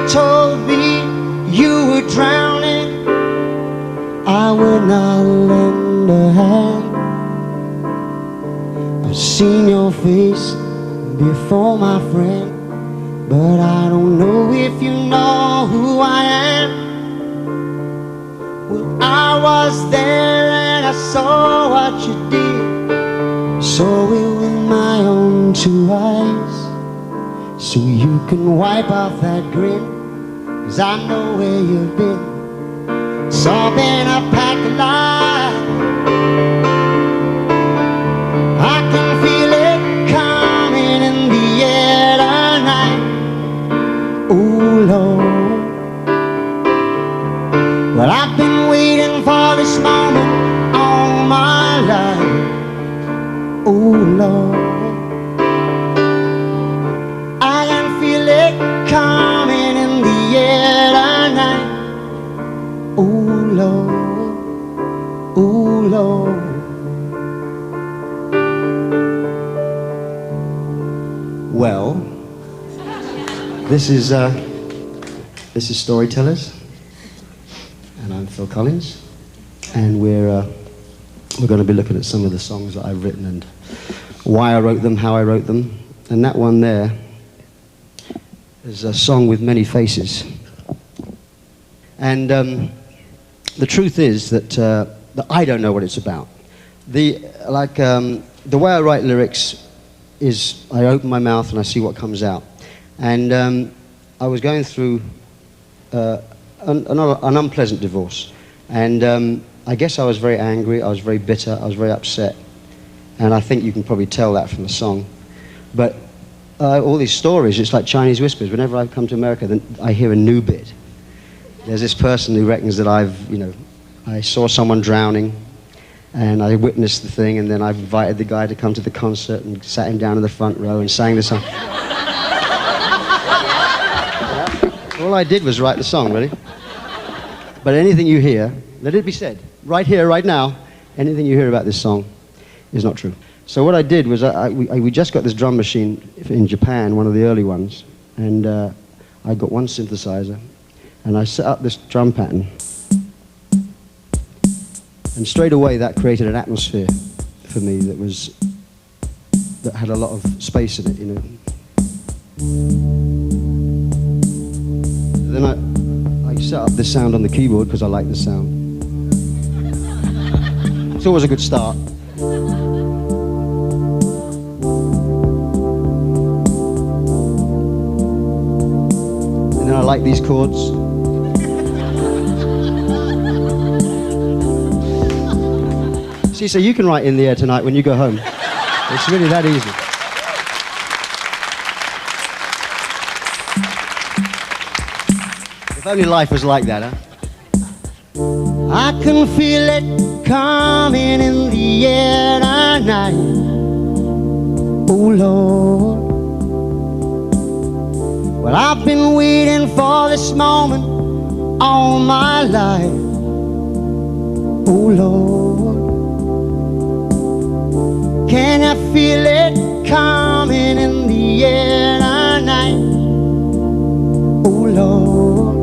told me you were drowning, I would not lend a hand. I've seen your face before, my friend, but I don't know if you know who I am. Well, I was there and I saw what you did, saw it with my own two eyes. So you can wipe off that grin, 'cause I know where you've been. Something a pack of lies. I can feel it coming in the air tonight. Oh Lord, well, I've been waiting for this moment all my life. Oh Lord, I can feel it coming in the air tonight. Oh Lord, oh Lord. Well, this is Storytellers, and I'm Phil Collins, and we're going to be looking at some of the songs that I've written and why I wrote them, how I wrote them. And that one there is a song with many faces. And the truth is that I don't know what it's about. The way I write lyrics is I open my mouth and I see what comes out. And I was going through an unpleasant divorce. And I guess I was very angry, I was very bitter, I was very upset. And I think you can probably tell that from the song. But all these stories, it's like Chinese whispers. Whenever I come to America, then I hear a new bit. There's this person who reckons that I saw someone drowning, and I witnessed the thing, and then I invited the guy to come to the concert and sat him down in the front row and sang the song. All I did was write the song, really. But anything you hear, let it be said, right here, right now, anything you hear about this song is not true. So what I did was, we just got this drum machine in Japan, one of the early ones, and I got one synthesizer, and I set up this drum pattern. And straight away that created an atmosphere for me that had a lot of space in it, you know. Then I set up this sound on the keyboard because I like the sound. It's always a good start. And then I like these chords. See, so you can write In the Air Tonight when you go home. It's really that easy. If only life was like that, huh? I can feel it coming in the air tonight. Oh Lord, well, I've been waiting for this moment all my life. Oh Lord, can I feel it coming in the air tonight? Oh Lord,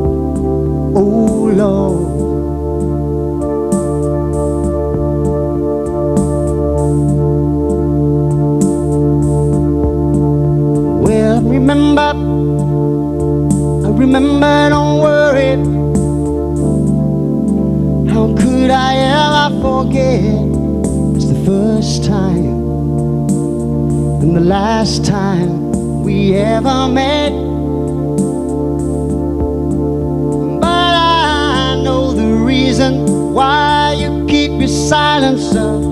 oh Lord. Well, I remember, don't worry. How could I ever forget? It's the first time and the last time we ever met. But I know the reason why you keep your silence up.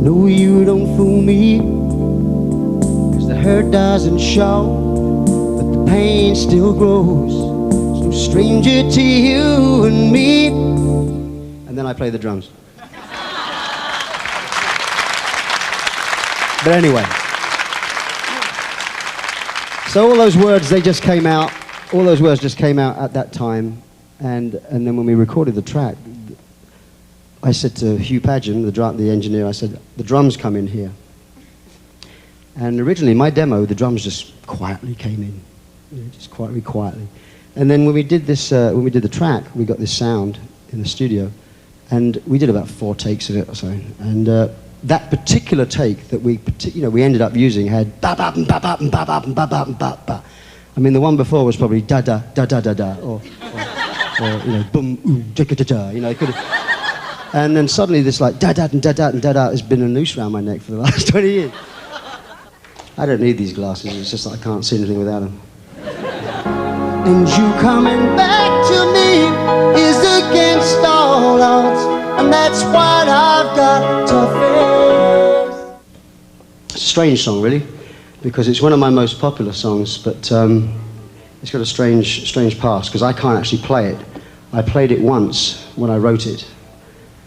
No, you don't fool me, 'cause the hurt doesn't show, but the pain still grows. It's no stranger to you and me. And then I play the drums. But anyway, so all those words, they just came out, all those words just came out at that time, and then when we recorded the track, I said to Hugh Padgham, the engineer, I said, the drums come in here. And originally, my demo, the drums just quietly came in. just quietly. And then when we did this, when we did the track, we got this sound in the studio, and we did about 4 takes of it or so. And that particular take that we ended up using had ba ba ba ba ba ba ba ba ba ba. I mean, the one before was probably da da da da da da, or boom da da da. It could have. And then suddenly this like da da da da da da has been a noose around my neck for the last 20 years. I don't need these glasses. It's just that I can't see anything without them. And you coming back to me is against all odds, and that's what I've got to face. It's a strange song, really, because it's one of my most popular songs, but it's got a strange past, because I can't actually play it. I played it once when I wrote it,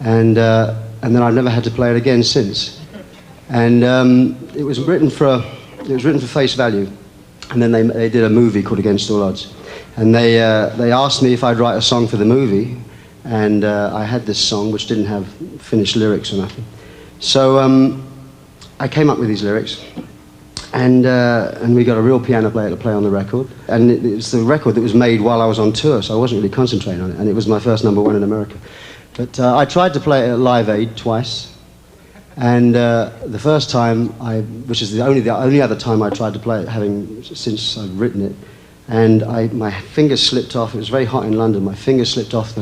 and then I've never had to play it again since. And it was written for Face Value, and then they did a movie called Against All Odds. And they asked me if I'd write a song for the movie, and I had this song which didn't have finished lyrics or nothing. So I came up with these lyrics, and we got a real piano player to play on the record. And it's the record that was made while I was on tour, so I wasn't really concentrating on it, and it was my first #1 in America. But I tried to play it at Live Aid twice, and the first time, which is the only other time I tried to play it, since I've written it, and my fingers slipped off. It was very hot in London. My fingers slipped off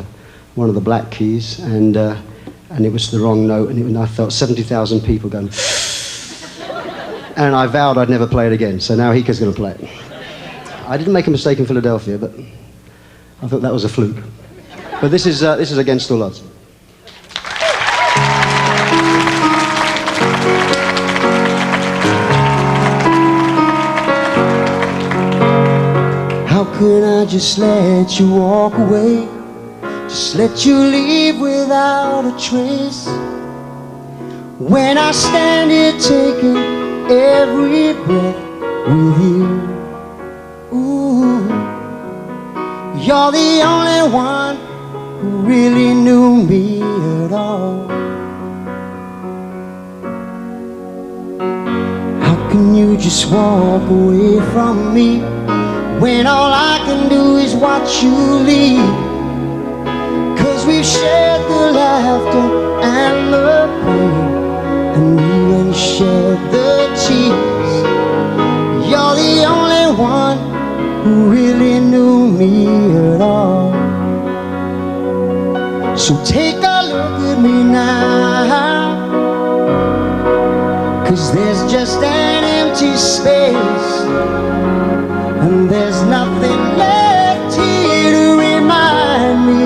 one of the black keys, and it was the wrong note, and I felt 70,000 people going, and I vowed I'd never play it again. So now Hika's going to play it. I didn't make a mistake in Philadelphia, but I thought that was a fluke. But this is Against All Odds. How could I just let you walk away? Just let you leave without a trace? When I stand here taking every breath with you. Ooh, you're the only one who really knew me at all. How can you just walk away from me when all I can do is watch you leave? 'Cause we've shared the laughter and the pain, and even shared the tears. You're the only one who really knew me at all. So take a look at me now, 'cause there's just an empty space, and there's nothing left here to remind me,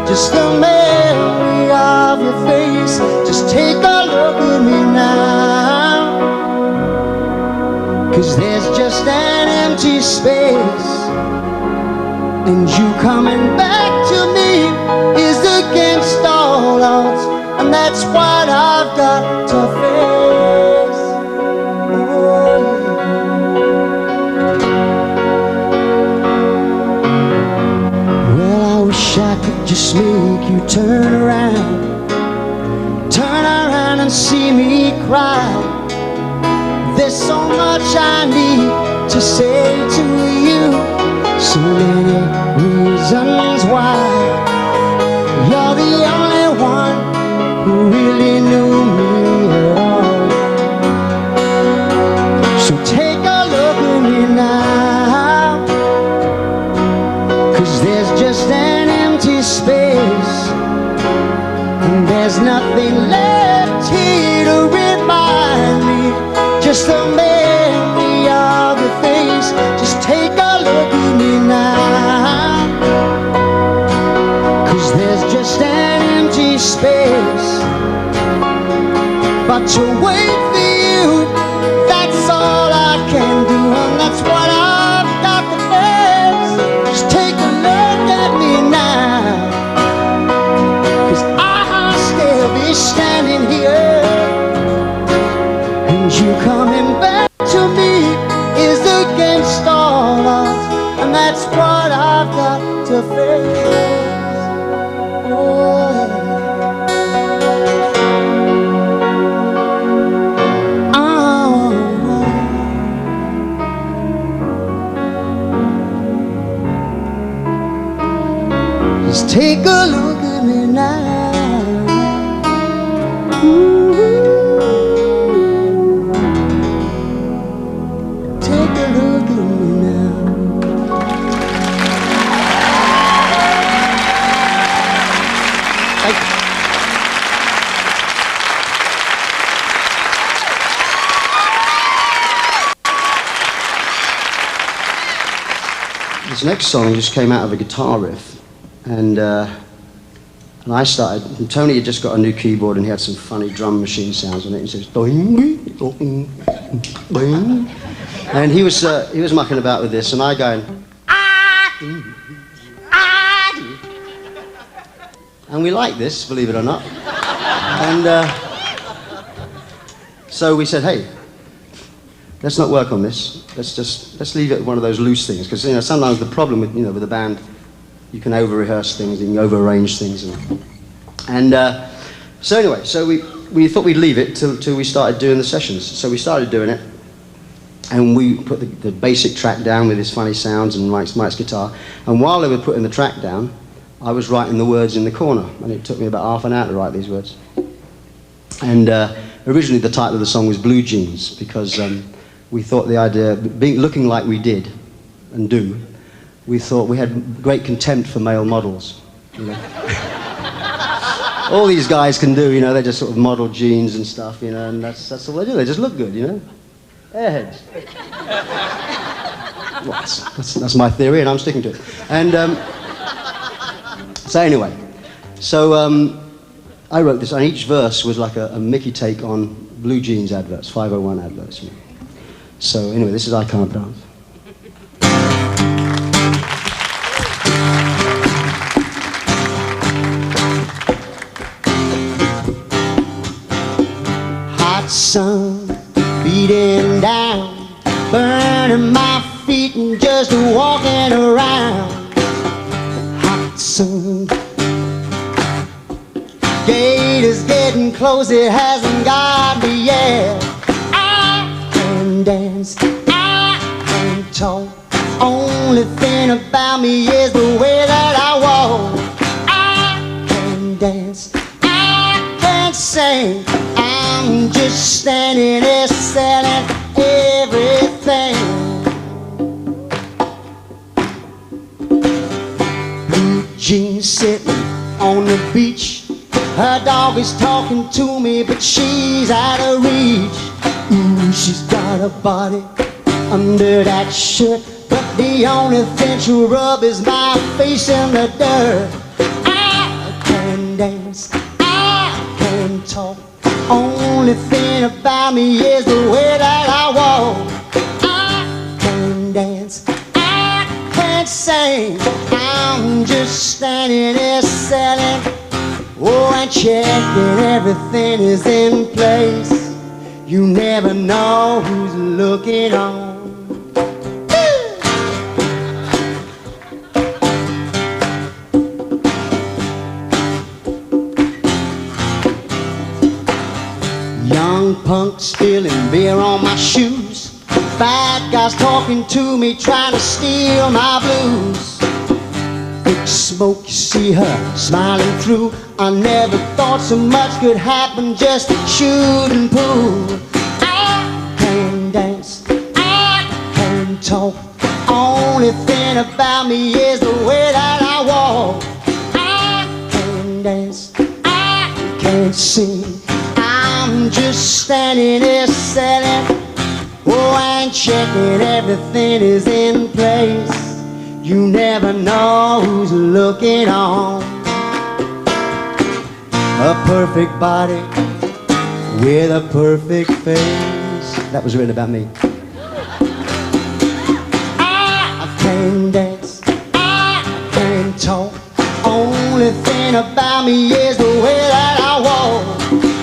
just the memory of your face. Just take a look at me now, 'cause there's just an empty space, and you coming back to me is against all odds, and that's what I've got to face. Oh, well, I wish I could just make you turn around and see me cry. There's so much I need to say to you, so many reasons why. You're the only one who really knew me at all. So take a look at me now, 'cause there's just an empty space, and there's nothing left here to remind me, just the memory of your face. Just take a look at me now, 'cause there's just an empty space. But to wait for you, that's all I can do, and that's what I've got to face. Just take a look at me now, 'cause I'll still be standing here, and you coming back to me is against all odds, and that's what I've got to face. Oh, Take a look at me now. Ooh. Take a look at me now. This next song just came out of a guitar riff, and I started. And Tony had just got a new keyboard, and he had some funny drum machine sounds on it. And he says, "Doing, doing, doing," and he was mucking about with this, and I going, and we liked this, believe it or not, and so we said, "Hey, let's not work on this. Let's leave it one of those loose things, because sometimes the problem with with a band, you can over rehearse things, you can over arrange things, and so anyway, so we thought we'd leave it till we started doing the sessions. So we started doing it, and we put the basic track down with his funny sounds and Mike's guitar. And while they were putting the track down, I was writing the words in the corner, and it took me about half an hour to write these words. And originally the title of the song was Blue Jeans, because we thought the idea, looking like we did and do, we thought we had great contempt for male models. All these guys can do, they just sort of model jeans and stuff, and that's all they do. They just look good, Airheads. Well, that's my theory, and I'm sticking to it. And so anyway, I wrote this, and each verse was like a Mickey take on blue jeans adverts, 501 adverts. So anyway, this is I Can't Dance. Hot sun beating down, burning my feet and just walking around. Hot sun, gate is getting close, it hasn't got me yet. Dance, I can talk. Only thing about me is the way that I walk. I can dance, I can sing. I'm just standing there selling everything. Blue jeans sitting on the beach. Her dog is talking to me, but she's out of reach. Ooh, she's got a body under that shirt, but the only thing she'll rub is my face in the dirt. I can dance, I can talk. Only thing about me is the way that I walk. I can dance, I can sing. I'm just standing there selling, and checking everything is in place. You never know who's looking on. Young punk spilling beer on my shoes. Bad guys talking to me, trying to steal my blues. Big smoke, you see her smiling through. I never thought so much could happen, just shooting pool. I can dance, I can talk. Only thing about me is the way that I walk. I can dance, I can sing. I'm just standing there selling, and checking everything is in place. You never know who's looking on. A perfect body with a perfect face. That was written about me. I can dance, I can talk. Only thing about me is the way that I walk.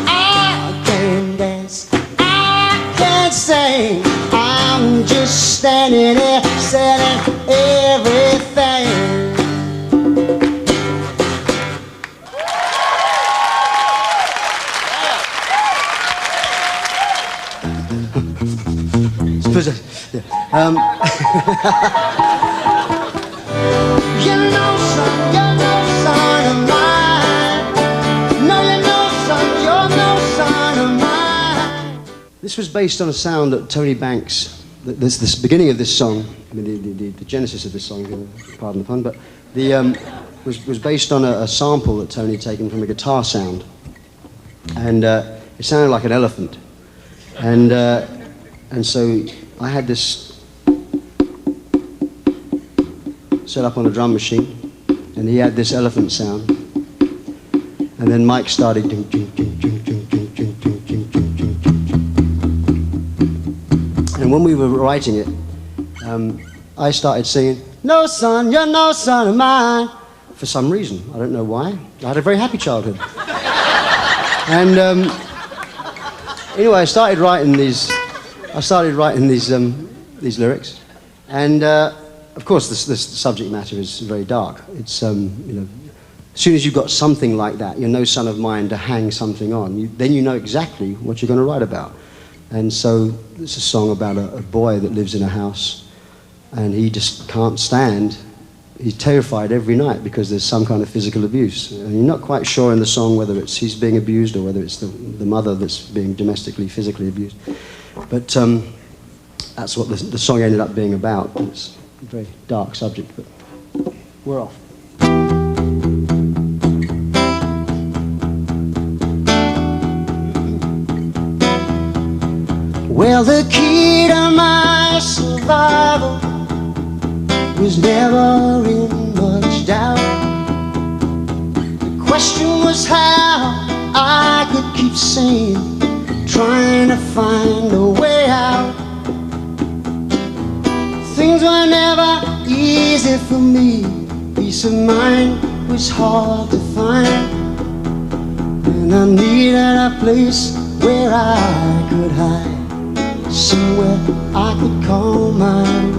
I can dance, I can sing. I'm just standing there selling everything. You know, son, This was based on a sound that Tony Banks, this beginning of this song, I mean, the genesis of this song, pardon the pun, but was based on a sample that Tony had taken from a guitar sound. And it sounded like an elephant. And so I had this set up on a drum machine, and he had this elephant sound. And then Mike started ding, ding, ding, ding, ding, ding, ding, ding, ding, ding, ding, ding. And when we were writing it, I started singing, "No son, you're no son of mine," for some reason. I don't know why. I had a very happy childhood. And anyway, I started writing these lyrics, and of course, the subject matter is very dark. It's you know, as soon as you've got something like that, you're no son of mine to hang something on. Then you know exactly what you're going to write about. And so it's a song about a boy that lives in a house, and he just can't stand. He's terrified every night because there's some kind of physical abuse. And you're not quite sure in the song whether it's he's being abused or whether it's the mother that's being domestically, physically abused. But that's what the song ended up being about. It's a very dark subject, but we're off. Well, the key to my survival was never in much doubt. The question was how I could keep sane, trying to find a way out. Things were never easy for me. Peace of mind was hard to find, and I needed a place where I could hide, somewhere I could call mine.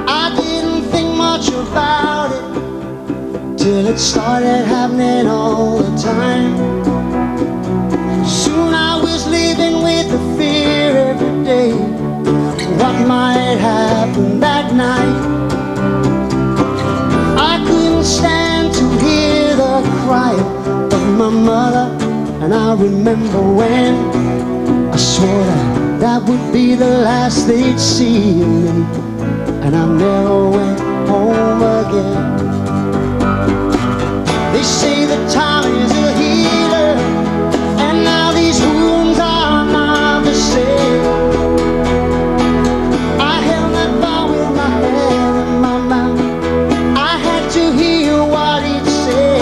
I didn't think much about it till it started happening all the time. Soon I was living with the fear every day, what might happen that night. I couldn't stand to hear the cry of my mother, and I remember when I swore that would be the last they'd see of me, and I never went home again. They say that time is a healer, and now these wounds are not the same. I held that bar with my hand in my mouth. I had to hear what he'd say.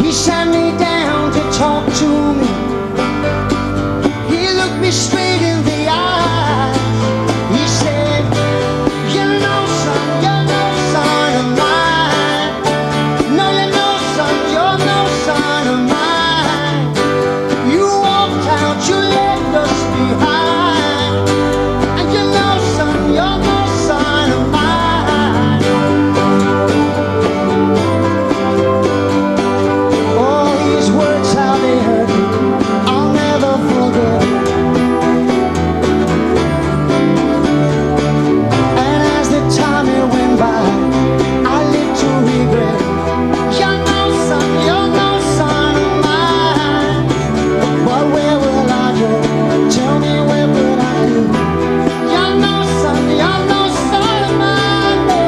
He sat me down to talk to me. He looked me straight in the eyes. He said, "You know, son, you're no son of mine. No, you're no son, you're no son of mine. You walked out, you left us behind. And you know, son, you're no son of mine." All these words, how they hurt me, I'll never forget. And as the time it went by, I lived to regret. You're no son, you're no son of mine. But where will I go? Tell me, where will I go? You're no son, you're no son of mine. No,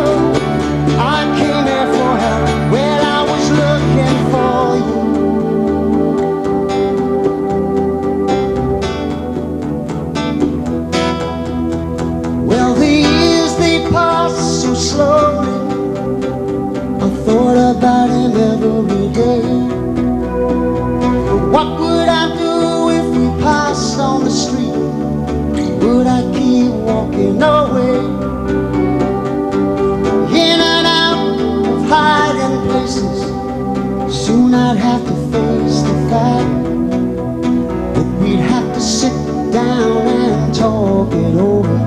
I came here for help when I was looking for you. Well, the years they passed so slowly. I thought about him every day. What would I do if we passed on the street? Would I keep walking away? In and out of hiding places, soon I'd have to face the fact that we'd have to sit down and talk it over,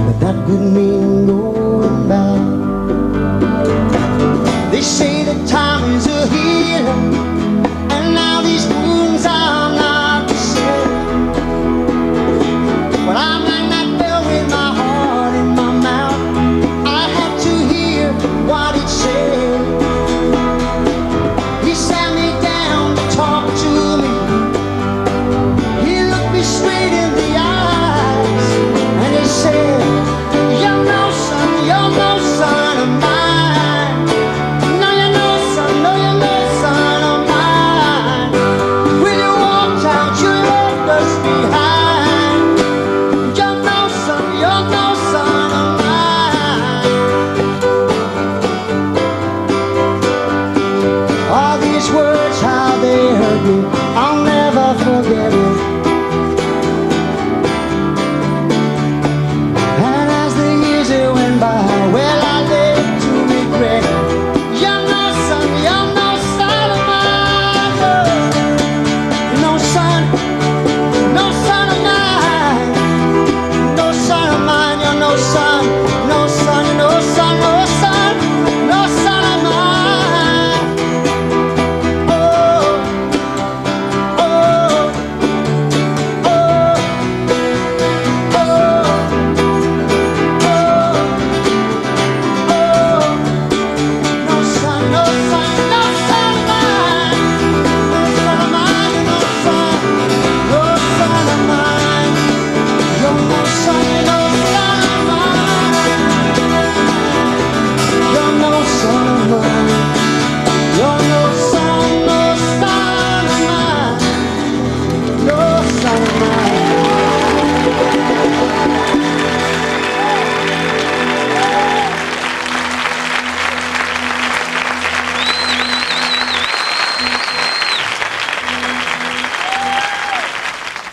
but that would mean going back. They say that time is a healer, and now these wounds are not the same. But I'm like that bell with my heart in my mouth. I had to hear what it said. He sat me down to talk to me.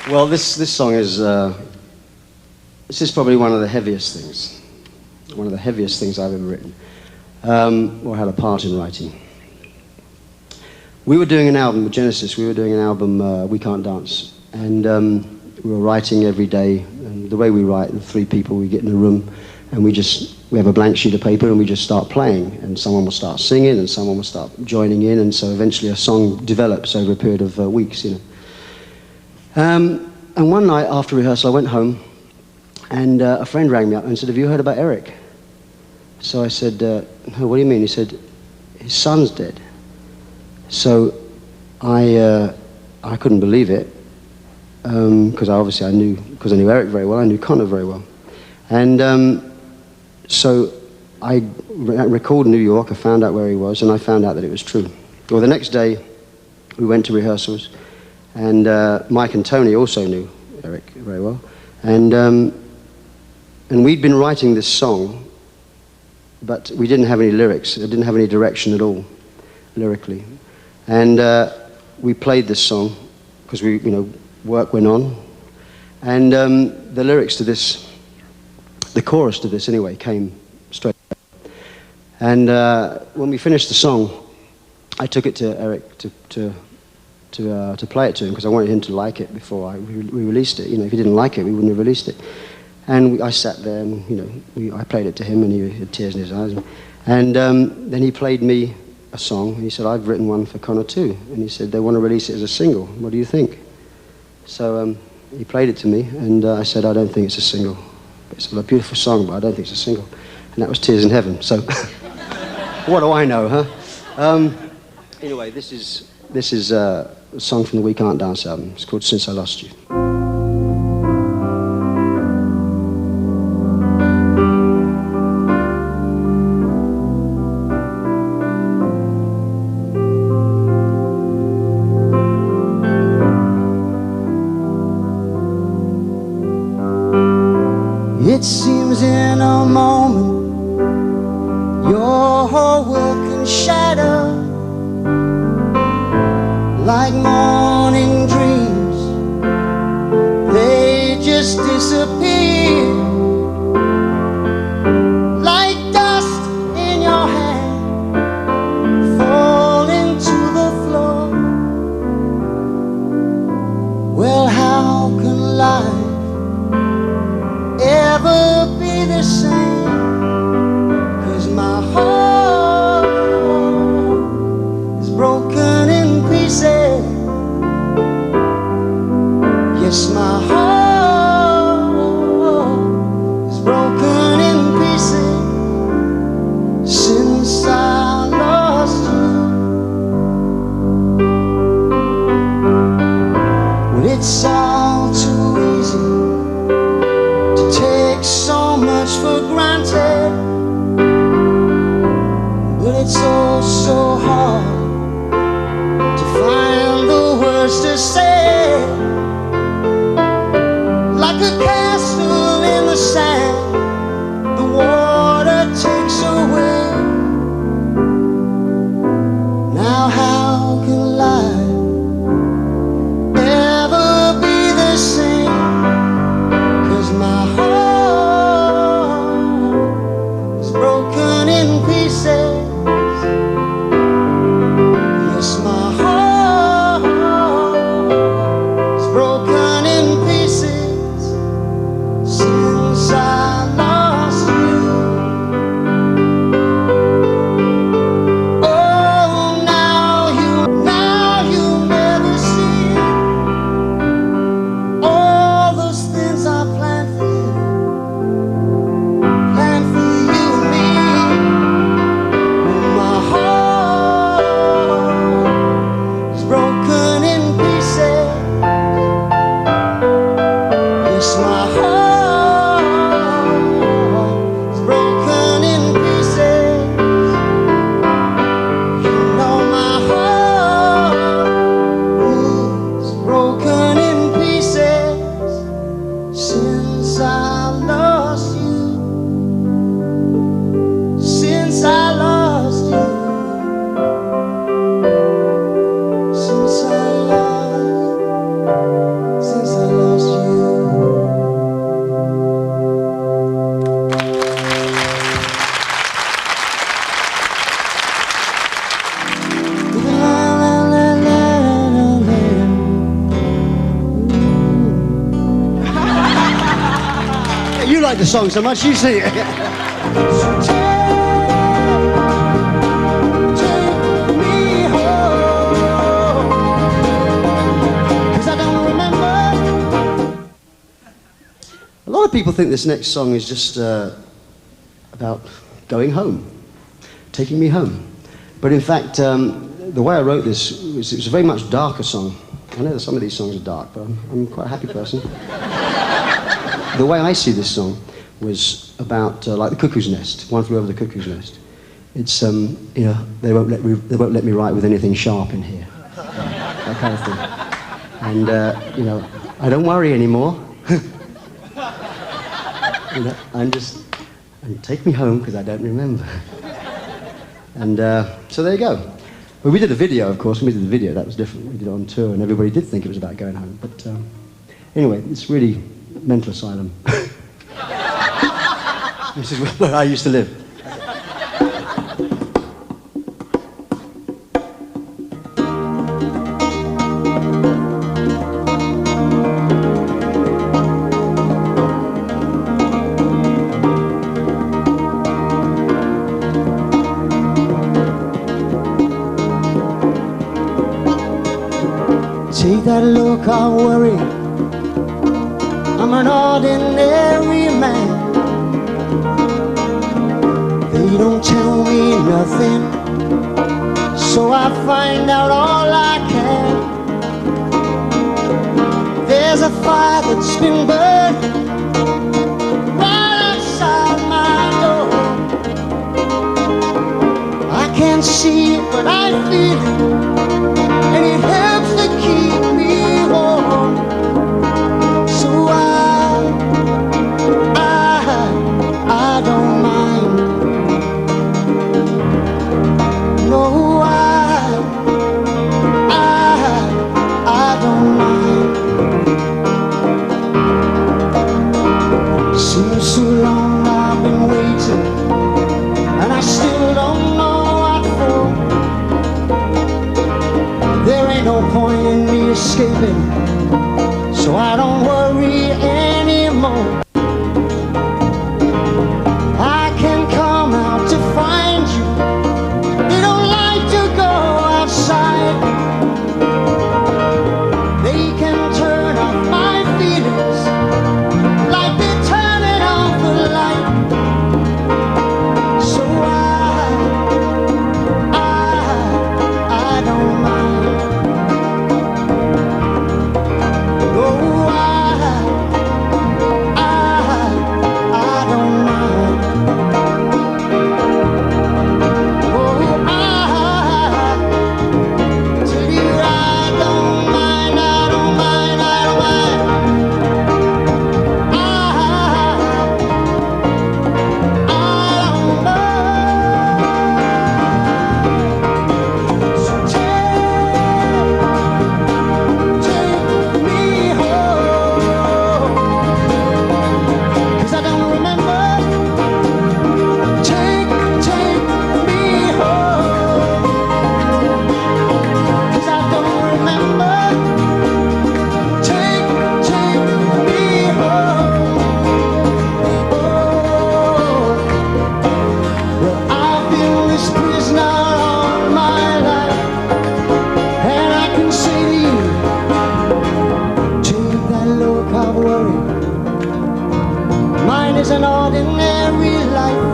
Well, this song is this is probably one of the heaviest things I've ever written, or had a part in writing. We were doing an album with Genesis. We were doing an album, We Can't Dance, and we were writing every day. And the way we write, the three people, we get in a room, and we have a blank sheet of paper, and we just start playing. And someone will start singing, and someone will start joining in, and so eventually a song develops over a period of weeks, you know. And one night after rehearsal, I went home, and a friend rang me up and said, "Have you heard about Eric?" So I said, "No, what do you mean?" He said, "His son's dead." So I couldn't believe it, because I knew Eric very well, I knew Connor very well. And so I recalled New York, I found out where he was, and I found out that it was true. Well, the next day, we went to rehearsals, and Mike and Tony also knew Eric very well. And we'd been writing this song, but we didn't have any lyrics. It didn't have any direction at all, lyrically. And we played this song because work went on. And the lyrics to this, the chorus to this anyway, came straight up. And when we finished the song, I took it to Eric to play it to him, because I wanted him to like it before we released it. You know, if he didn't like it, we wouldn't have released it. And I sat there, and I played it to him, and he had tears in his eyes. And then he played me a song, and he said, "I've written one for Connor too." And he said, "They want to release it as a single. What do you think?" So he played it to me, and I said, "I don't think it's a single. It's a beautiful song, but I don't think it's a single." And that was Tears in Heaven. So what do I know, huh? Anyway, this is a song from the We Can't Dance album. It's called Since I Lost You. It seems in a moment your whole world can shatter like morning dreams. They just disappear like dust in your hand, falling to the floor. Well, how can life ever be the same? 'Cause my heart is broken in pieces. Yes, my heart is broken in pieces since I lost you. Well, it's all too easy to take so much for granted, but it's all so hard to find the words to say. Like a castle in the sand, the water takes away. Now how can life ever be the same? 'Cause my heart is broken in pieces. Yes, my heart is broken in pieces since I lost you. Oh, now you never see all those things I planned for you and me. My heart is broken in pieces. Yes, my heart is broken in pieces. You know my heart is broken in pieces since I lost you. Since I lost you. Since I lost like the song so much, you sing it. So take me home, 'cause I don't remember. A lot of people think this next song is just about going home, taking me home. But in fact, the way I wrote this was, it was a very much darker song. I know that some of these songs are dark, but I'm quite a happy person. The way I see this song was about like the cuckoo's nest. One flew over the cuckoo's nest. It's you know, they won't let me write with anything sharp in here, that kind of thing. And you know, I don't worry anymore. You know, and take me home because I don't remember. And so there you go. But we did a video, of course. When we did the video, that was different. We did it on tour, and everybody did think it was about going home. But anyway, it's really mental asylum. This is where I used to live. Take that look of worry. I'm an ordinary man. They don't tell me nothing, so I find out all I can. There's a fire that's been burning right outside my door. I can't see it, but I feel it, and it helps to keep me warm. So I don't mind. No, I don't mind. Seems so long I've been waiting, and I still don't know what for. There ain't no point in me escaping, so I don't worry anymore. I can come out to find you. They don't like to go outside. They can turn off my feelings like they're turning off the light. So I don't mind. No, I don't mind. Oh, tell you I don't mind, I don't mind, I don't mind. I don't mind. So take me home, 'cause I don't remember. Take me home, 'cause I don't remember. Take me home. Oh, well, I've been this prisoner all my life, and I can say to you, take that look of worry. Mine is an ordinary life.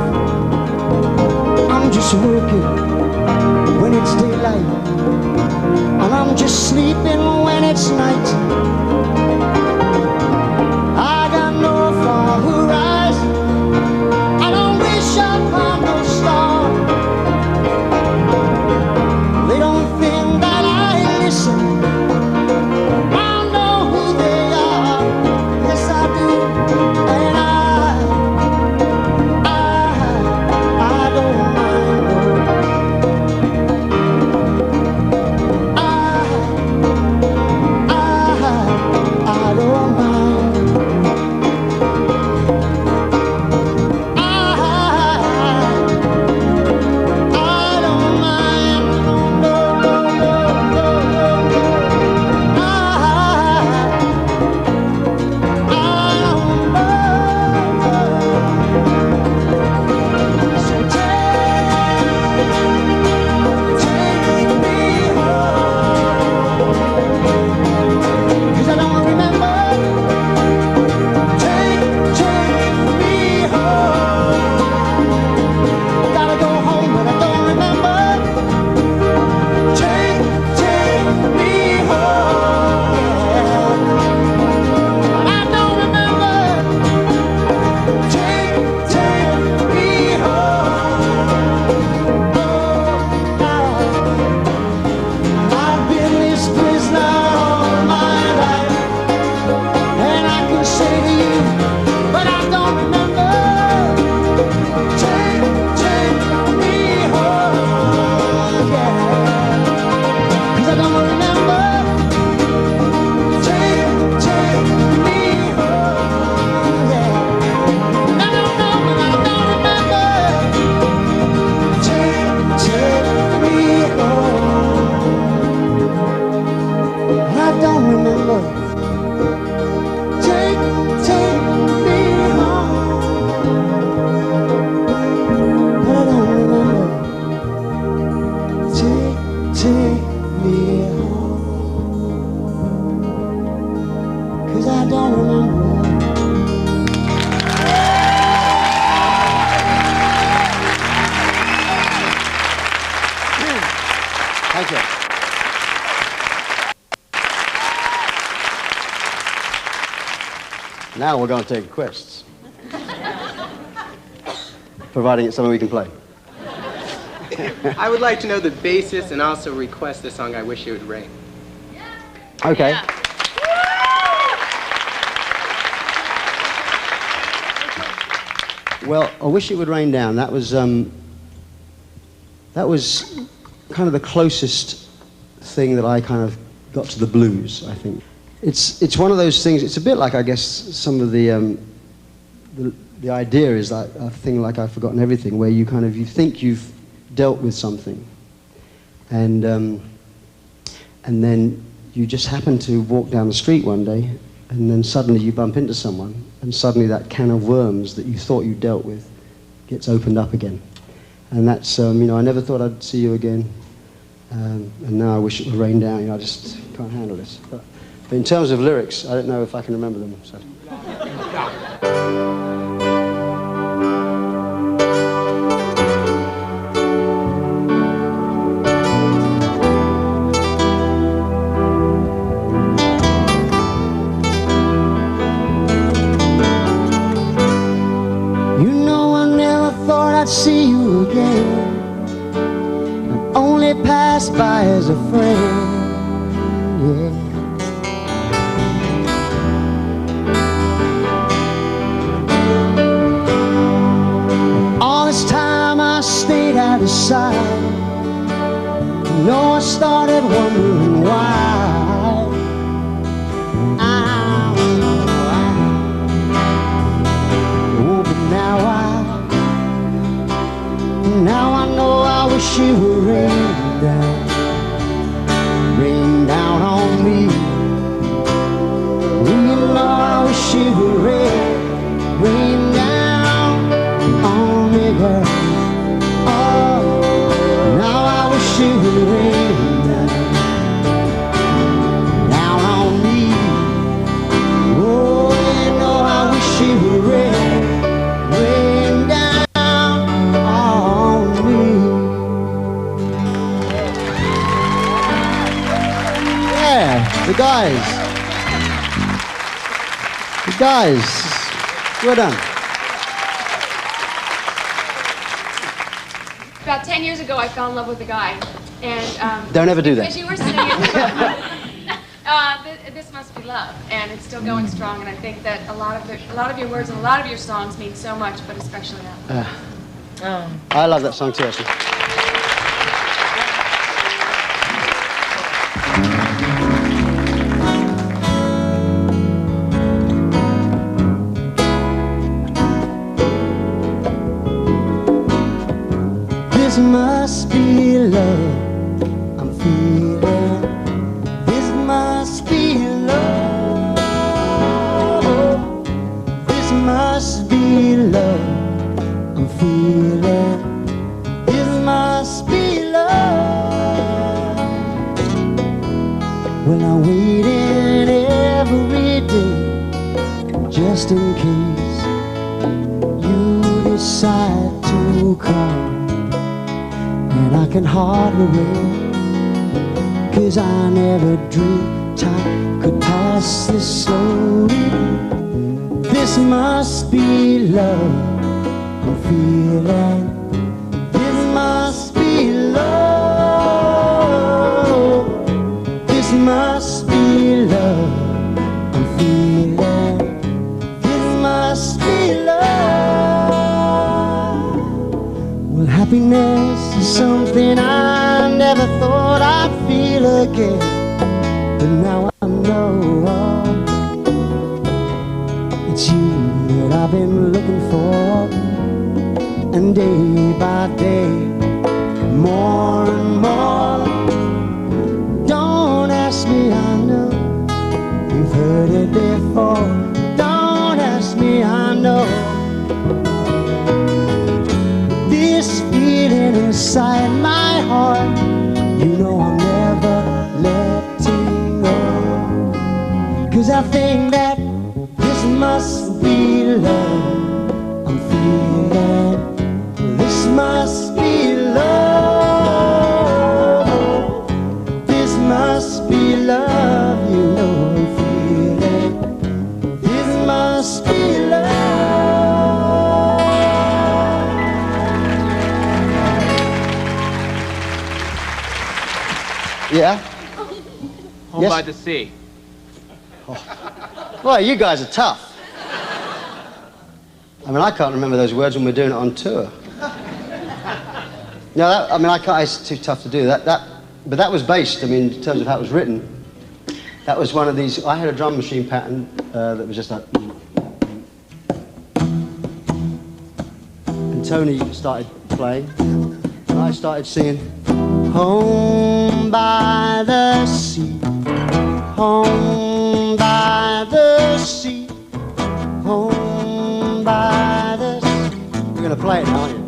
I'm just working when it's daylight, and I'm just sleeping when it's night. I got no far horizon. I don't wish upon no star. They don't think that I listen. I know who they are. Yes, I do. And I don't mind. No. I Now we're going to take requests. Providing it's something we can play. I would like to know the basis and also request the song I Wish It Would Rain. Okay. Yeah. Well, I Wish It Would Rain Down. That was kind of the closest thing that I kind of got to the blues, I think. It's one of those things, it's a bit like, I guess, some of the idea is like a thing like I've Forgotten Everything, where you you think you've dealt with something, and then you just happen to walk down the street one day, and then suddenly you bump into someone, and suddenly that can of worms that you thought you dealt with gets opened up again. And that's, I never thought I'd see you again, and now I wish it would rain down. I just can't handle this. But in terms of lyrics, I don't know if I can remember them. So. I'd see you again, I'd only pass by as a friend, yeah. And all this time I stayed out of sight, I started wondering why. Now I know I wish it would rain down on me. You know I wish it would rain down on me, girl. Oh, now I wish it would rain down on me. Oh, you know I wish it would rain down. The guys, well done. About 10 years ago, I fell in love with a guy, and don't ever do that. As you were singing, this must be love, and it's still going strong. And I think that a lot of your words and a lot of your songs mean so much, but especially that. I love that song too, actually. This must be love I'm feeling. This must be love. This must be love I'm feeling. This must be love. Well, I'm waiting every day, just in case you decide to come. And I can hardly wait, 'cause I never dreamed time could pass this slowly. This must be love I'm feeling. This must be love. This must be love I'm feeling. This must be love. Well, happiness is something I never thought I'd feel again, but now I know it's you that I've been looking for. And day by day, more and more. Don't ask me, I know you've heard it before. Don't ask me, I know. This feeling inside my heart, you know I'll never letting go. 'Cause I think that this must be love I'm feeling. This must be love. This must be love, you know I'm feeling. This must Yeah? Home Yes? by the sea. Well, you guys are tough. I mean, I can't remember those words when we're doing it on tour. No, I mean, I can't, it's too tough to do that. But that was based, I mean, in terms of how it was written. That was one of these, I had a drum machine pattern that was just like... And Tony started playing, and I started singing, home by the sea, home by the sea, home by the sea. You're going to play it now, aren't you?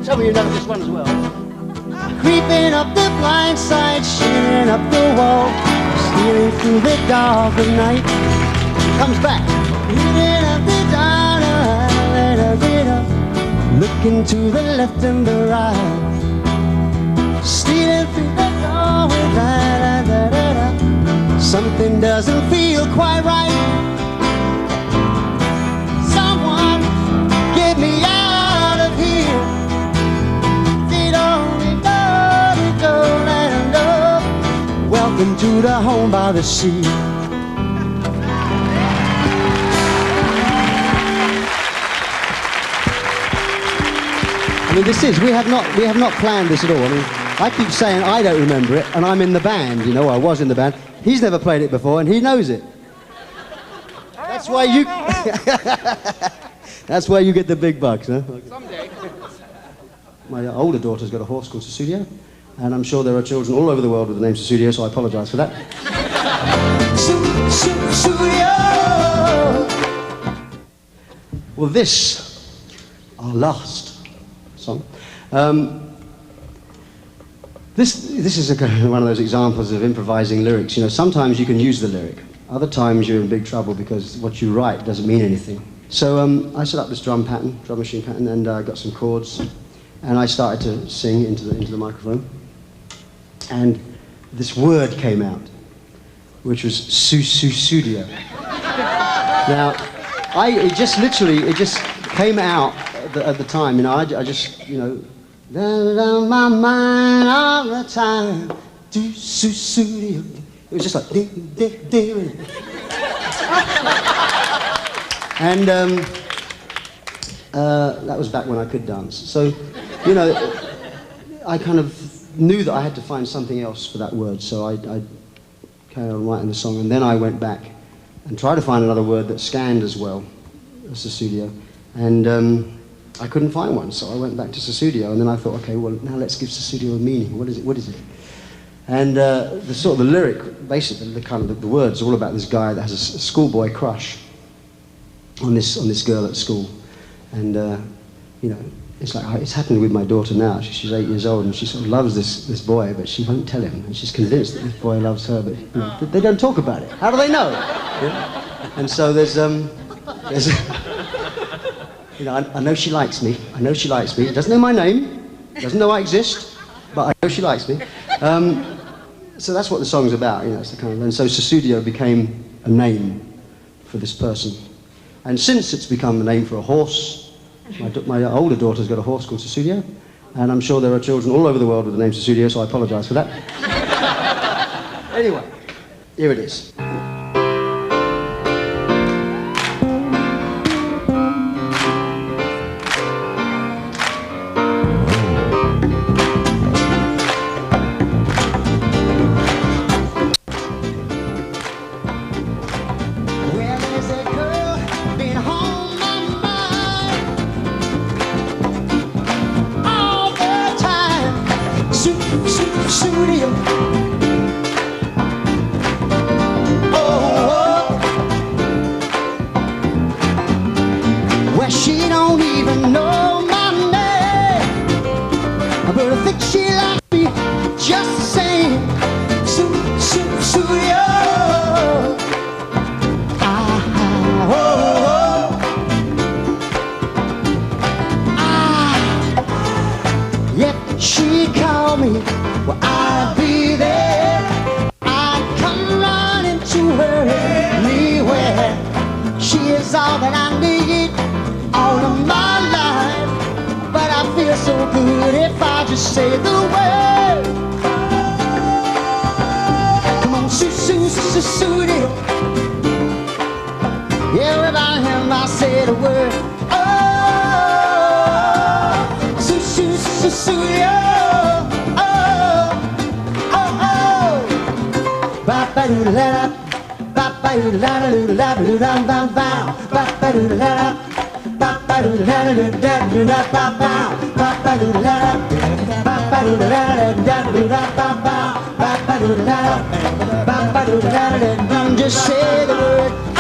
Tell me you know this one as well. Creeping up the blind side, shooting up the wall, stealing through the dark of night. Comes back, hitting up the downer, looking to the left and the right, stealing through the door with something doesn't feel quite right. Someone get me out of here. Welcome to the home by the sea. I mean, we have not planned this at all. I mean, I keep saying I don't remember it, and I'm in the band, you know, I was in the band. He's never played it before, and he knows it. That's why you... That's why you get the big bucks, huh? Someday. My older daughter's got a horse called Sussudio, and I'm sure there are children all over the world with the name Sussudio, so I apologise for that. Sussudio! Well, this, our last song, this is one of those examples of improvising lyrics. You know, sometimes you can use the lyric, other times you're in big trouble because what you write doesn't mean anything. So I set up this drum machine pattern, and I got some chords, and I started to sing into the microphone. And this word came out, which was Sussudio. Now, it just came out at the time, you know, I just, you know, down my mind all the time, to Sussudio. It was just like, ding, ding, ding. And that was back when I could dance. So, you know, I kind of knew that I had to find something else for that word, so I carried on writing the song, and then I went back and tried to find another word that scanned as well as Sussudio, and I couldn't find one, so I went back to Sussudio, and then I thought, okay, well, now let's give Sussudio a meaning. What is it? And the lyric, basically, the words are all about this guy that has a schoolboy crush on this girl at school, and you know, it's like it's happening with my daughter now. She's 8 years old, and she sort of loves this boy, but she won't tell him, and she's convinced that this boy loves her, but you know, they don't talk about it. How do they know? Yeah? And so there's you know, I know she likes me. I know she likes me. Doesn't know my name. Doesn't know I exist, but I know she likes me. So that's what the song's about. You know, it's the kind of, and so Sussudio became a name for this person. And since it's become a name for a horse, my older daughter's got a horse called Sussudio, and I'm sure there are children all over the world with the name Sussudio, so I apologise for that. Anyway, here it is. Studio. Oh, well, she don't even know my name, but I think she likes me just the same. Studio. She called me, well, I'd be there. I'd come running to her anywhere. She is all that I need, all of my life. But I feel so good if I just say the word. Sussudio. Everybody hear me say the word. Oh, Sussudio. Oh, oh, oh. Ba-ba-doo-da-da, ba-ba-doo-da-da-doo-da-da-doo-da-da-da-da, ba-ba-doo-da-da, ba-ba-doo-da-da-doo-da-da-da-da, ba-ba-doo-da-da, ba-ba-doo-da-da-da-da-da-da-da, ba-ba-doo-da-da, ba-ba-doo-da-da-da-da. Just say the word.